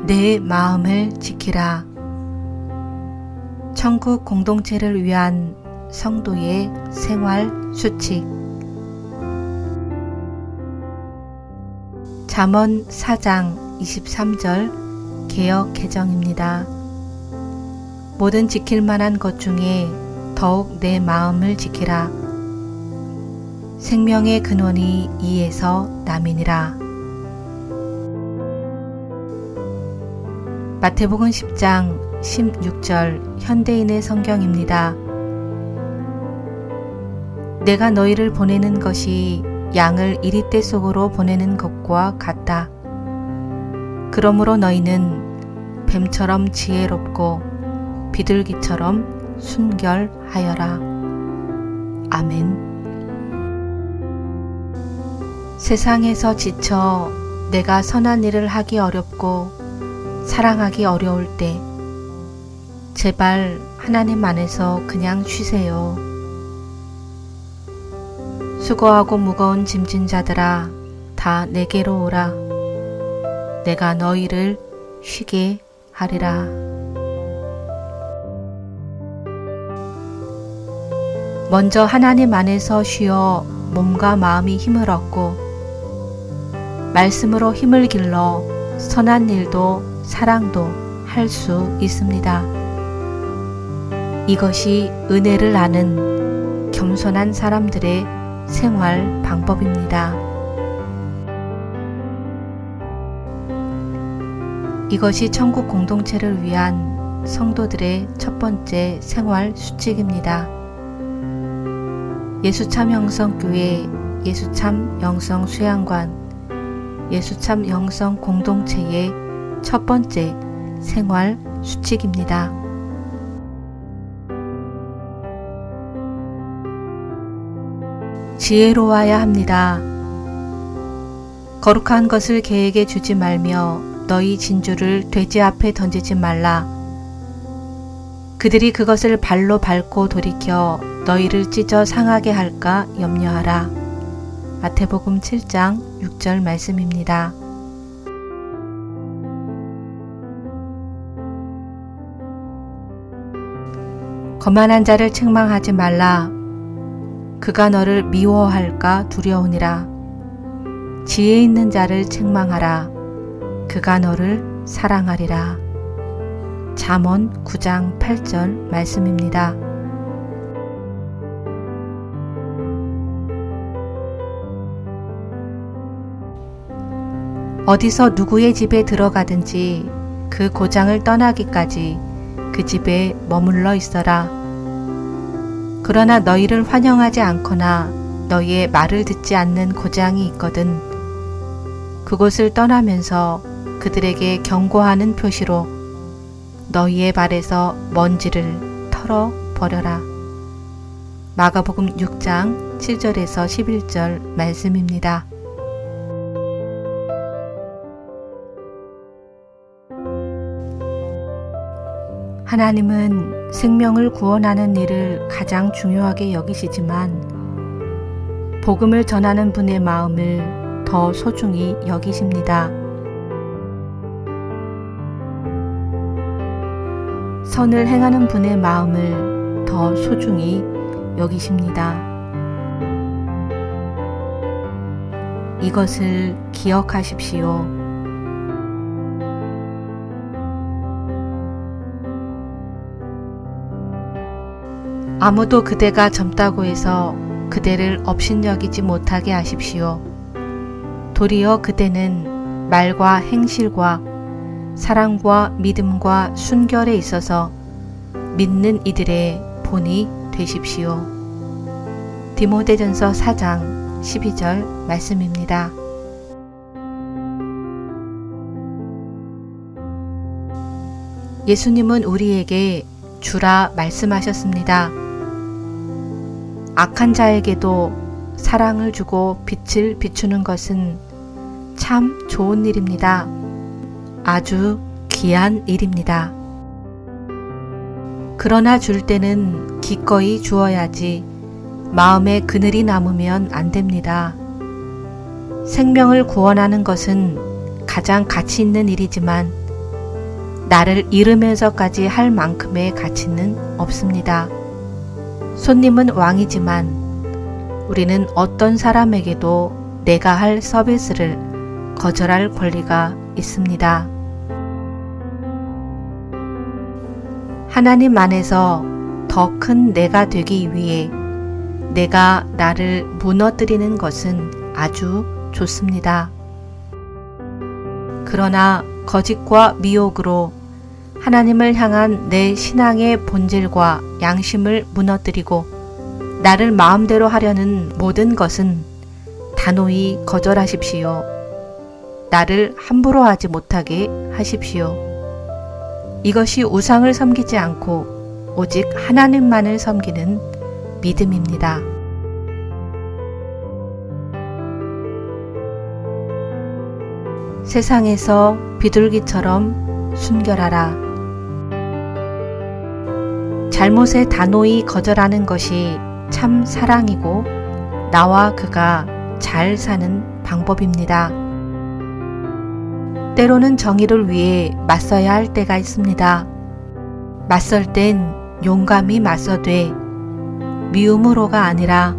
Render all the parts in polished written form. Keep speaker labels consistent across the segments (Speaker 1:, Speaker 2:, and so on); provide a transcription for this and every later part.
Speaker 1: 내 마음을 지키라. 천국 공동체를 위한 성도의 생활 수칙. 잠언 4장 23절 개역 개정입니다. 모든 지킬 만한 것 중에 더욱 내 마음을 지키라. 생명의 근원이 이에서 남이니라. 마태복음 10장 16절 현대인의 성경입니다. 내가 너희를 보내는 것이 양을 이리떼 속으로 보내는 것과 같다. 그러므로 너희는 뱀처럼 지혜롭고 비둘기처럼 순결하여라. 아멘. 세상에서 지쳐 내가 선한 일을 하기 어렵고 사랑하기 어려울 때 제발 하나님 안에서 그냥 쉬세요. 수고하고 무거운 짐진 자들아 다 내게로 오라. 내가 너희를 쉬게 하리라. 먼저 하나님 안에서 쉬어 몸과 마음이 힘을 얻고 말씀으로 힘을 길러 선한 일도 사랑도 할 수 있습니다. 이것이 은혜를 아는 겸손한 사람들의 생활 방법입니다. 이것이 천국 공동체를 위한 성도들의 첫 번째 생활 수칙입니다. 예수참 영성교회, 예수참 영성수양관, 예수참 영성 공동체의 첫 번째 생활 수칙입니다. 지혜로워야 합니다. 거룩한 것을 개에게 주지 말며 너희 진주를 돼지 앞에 던지지 말라. 그들이 그것을 발로 밟고 돌이켜 너희를 찢어 상하게 할까 염려하라. 마태복음 7장 6절 말씀입니다. 거만한 자를 책망하지 말라. 그가 너를 미워할까 두려우니라. 지혜 있는 자를 책망하라. 그가 너를 사랑하리라. 잠언 9장 8절 말씀입니다. 어디서 누구의 집에 들어가든지 그 고장을 떠나기까지 그 집에 머물러 있어라. 그러나 너희를 환영하지 않거나 너희의 말을 듣지 않는 고장이 있거든 그곳을 떠나면서 그들에게 경고하는 표시로 너희의 발에서 먼지를 털어 버려라. 마가복음 6장 7절에서 11절 말씀입니다. 하나님은 생명을 구원하는 일을 가장 중요하게 여기시지만 복음을 전하는 분의 마음을 더 소중히 여기십니다. 선을 행하는 분의 마음을 더 소중히 여기십니다. 이것을 기억하십시오. 아무도 그대가 젊다고 해서 그대를 업신여기지 못하게 하십시오. 도리어 그대는 말과 행실과 사랑과 믿음과 순결에 있어서 믿는 이들의 본이 되십시오. 디모데전서 4장 12절 말씀입니다. 예수님은 우리에게 주라 말씀하셨습니다. 악한 자에게도 사랑을 주고 빛을 비추는 것은 참 좋은 일입니다. 아주 귀한 일입니다. 그러나 줄 때는 기꺼이 주어야지 마음에 그늘이 남으면 안 됩니다. 생명을 구원하는 것은 가장 가치 있는 일이지만 나를 잃으면서까지 할 만큼의 가치는 없습니다. 손님은 왕이지만 우리는 어떤 사람에게도 내가 할 서비스를 거절할 권리가 있습니다. 하나님 안에서 더 큰 내가 되기 위해 내가 나를 무너뜨리는 것은 아주 좋습니다. 그러나 거짓과 미혹으로 하나님을 향한 내 신앙의 본질과 양심을 무너뜨리고 나를 마음대로 하려는 모든 것은 단호히 거절하십시오. 나를 함부로 하지 못하게 하십시오. 이것이 우상을 섬기지 않고 오직 하나님만을 섬기는 믿음입니다. 세상에서 비둘기처럼 순결하라. 잘못에 단호히 거절하는 것이 참 사랑이고 나와 그가 잘 사는 방법입니다. 때로는 정의를 위해 맞서야 할 때가 있습니다. 맞설 땐 용감히 맞서되 미움으로가 아니라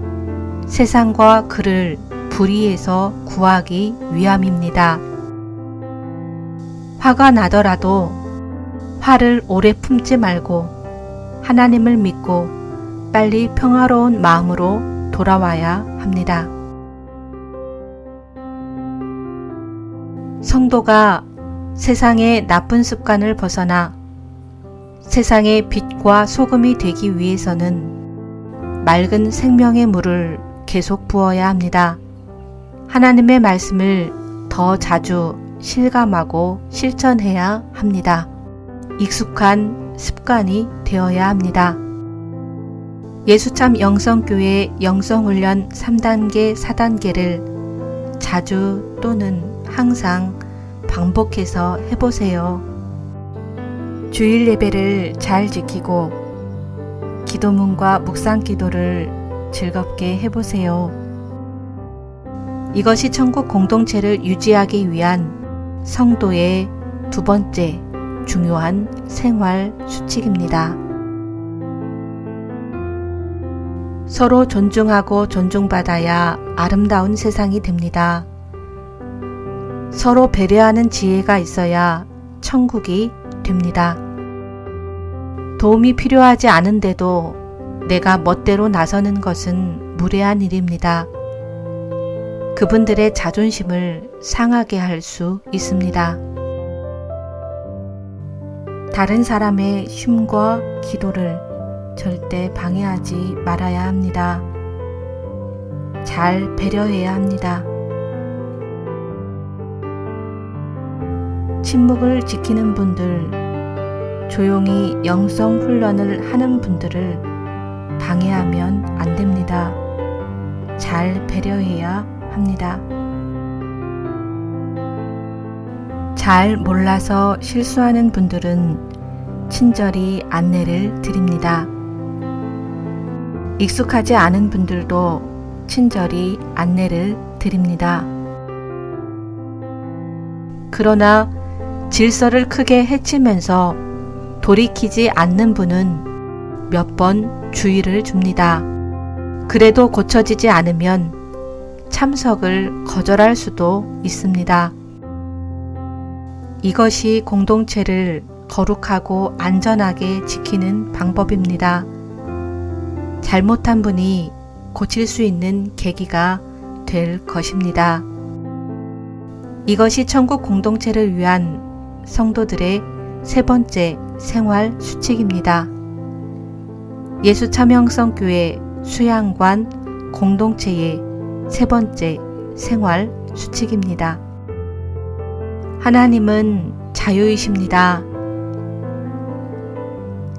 Speaker 1: 세상과 그를 불의에서 구하기 위함입니다. 화가 나더라도 화를 오래 품지 말고 하나님을 믿고 빨리 평화로운 마음으로 돌아와야 합니다. 성도가 세상의 나쁜 습관을 벗어나 세상의 빛과 소금이 되기 위해서는 맑은 생명의 물을 계속 부어야 합니다. 하나님의 말씀을 더 자주 실감하고 실천해야 합니다. 익숙한 습관이 되어야 합니다. 예수참 영성교회 영성훈련 3단계, 4단계를 자주 또는 항상 반복해서 해보세요. 주일 예배를 잘 지키고 기도문과 묵상 기도를 즐겁게 해보세요. 이것이 천국 공동체를 유지하기 위한 성도의 두 번째 중요한 생활 수칙입니다. 서로 존중하고 존중받아야 아름다운 세상이 됩니다. 서로 배려하는 지혜가 있어야 천국이 됩니다. 도움이 필요하지 않은데도 내가 멋대로 나서는 것은 무례한 일입니다. 그분들의 자존심을 상하게 할 수 있습니다. 다른 사람의 쉼과 기도를 절대 방해하지 말아야 합니다. 잘 배려해야 합니다. 침묵을 지키는 분들, 조용히 영성 훈련을 하는 분들을 방해하면 안 됩니다. 잘 배려해야 합니다. 잘 몰라서 실수하는 분들은 친절히 안내를 드립니다. 익숙하지 않은 분들도 친절히 안내를 드립니다. 그러나 질서를 크게 해치면서 돌이키지 않는 분은 몇 번 주의를 줍니다. 그래도 고쳐지지 않으면 참석을 거절할 수도 있습니다. 이것이 공동체를 거룩하고 안전하게 지키는 방법입니다. 잘못한 분이 고칠 수 있는 계기가 될 것입니다. 이것이 천국 공동체를 위한 성도들의 세 번째 생활 수칙입니다. 예수참영성교회 수양관 공동체의 세 번째 생활 수칙입니다. 하나님은 자유이십니다.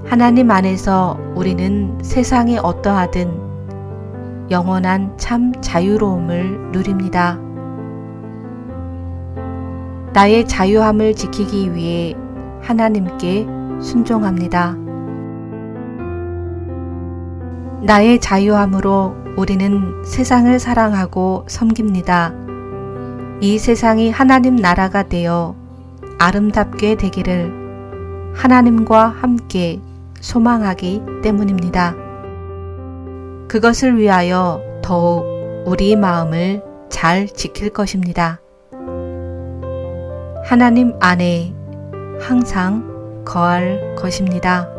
Speaker 1: 하나님 안에서 우리는 세상에 어떠하든 영원한 참 자유로움을 누립니다. 나의 자유함을 지키기 위해 하나님께 순종합니다. 나의 자유함으로 우리는 세상을 사랑하고 섬깁니다. 이 세상이 하나님 나라가 되어 아름답게 되기를 하나님과 함께 소망하기 때문입니다. 그것을 위하여 더욱 우리 마음을 잘 지킬 것입니다. 하나님 안에 항상 거할 것입니다.